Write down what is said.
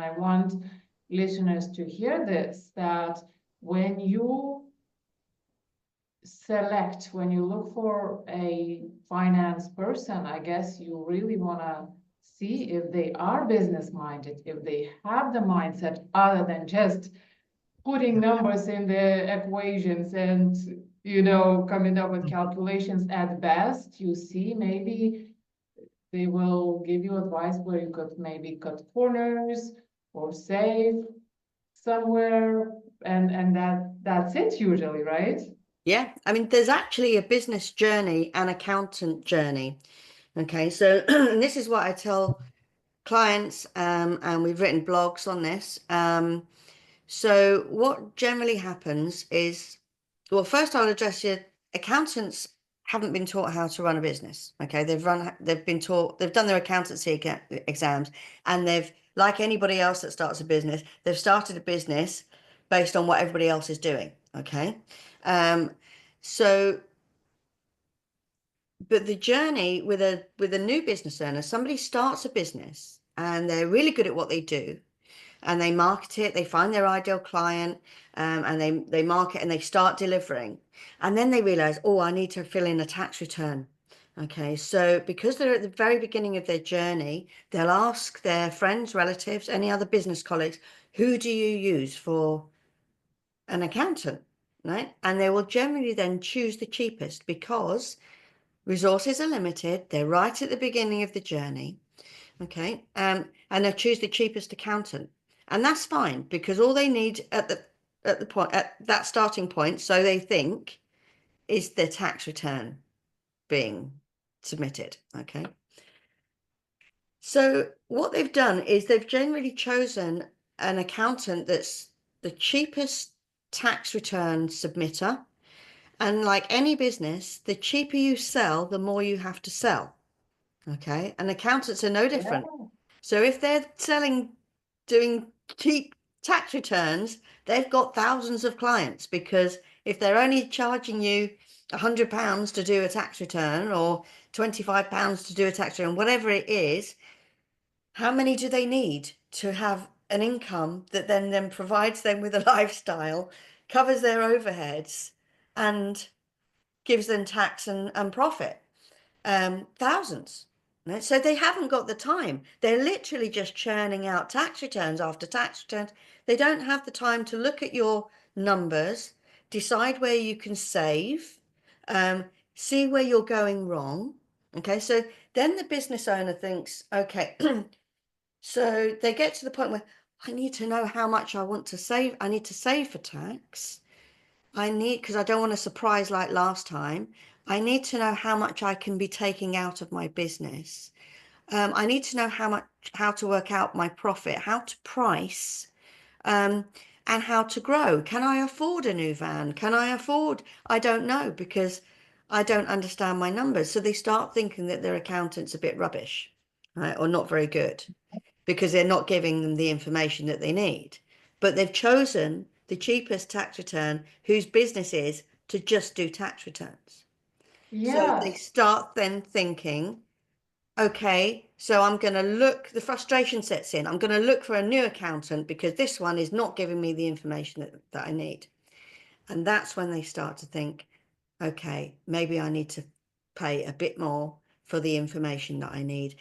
I want listeners to hear this, that when you when you look for a finance person, I guess you really want to see if they are business minded, if they have the mindset other than just putting numbers in the equations and, coming up with calculations. At best, you see, maybe they will give you advice where you could maybe cut corners or save somewhere, and that's it usually, right? Yeah, I mean, there's actually a business journey and accountant journey. Okay, so this is what I tell clients, and we've written blogs on this. So what generally happens is, well, first I'll address your accountants haven't been taught how to run a business. Okay, they've been taught, they've done their accountancy exams, and they've, like anybody else that starts a business, they've started a business based on what everybody else is doing. Okay, so, but the journey with a new business owner, somebody starts a business and they're really good at what they do, and they market it, they find their ideal client, and they market and they start delivering. And then they realize, oh, I need to fill in a tax return. Okay, so because they're at the very beginning of their journey, they'll ask their friends, relatives, any other business colleagues, who do you use for an accountant? Right? And they will generally then choose the cheapest because resources are limited. They're right at the beginning of the journey. Okay. And they'll choose the cheapest accountant. And that's fine because all they need at the point, at that starting point, so they think, is their tax return being submitted. Okay. So what they've done is they've generally chosen an accountant that's the cheapest tax return submitter. And like any business, the cheaper you sell, the more you have to sell. Okay. And accountants are no different. Yeah. So if they're doing cheap tax returns, they've got thousands of clients, because if they're only charging you £100 to do a tax return or £25 to do a tax return, whatever it is, how many do they need to have an income that then provides them with a lifestyle, covers their overheads, and gives them tax and profit? Thousands. Right? So they haven't got the time. They're literally just churning out tax returns after tax returns. They don't have the time to look at your numbers, decide where you can save, see where you're going wrong. Okay, so then the business owner thinks, okay, so they get to the point where I need to know how much I want to save. I need to save for tax. Because I don't want a surprise like last time. I need to know how much I can be taking out of my business. I need to know how to work out my profit, how to price, and how to grow. Can I afford a new van? I don't know, because I don't understand my numbers. So they start thinking that their accountant's a bit rubbish, right? Or not very good, because they're not giving them the information that they need. But they've chosen the cheapest tax return, whose business is to just do tax returns. So they Yes. start then thinking, okay, so the frustration sets in. I'm going to look for a new accountant because this one is not giving me the information that I need. And that's when they start to think, okay, maybe I need to pay a bit more for the information that I need.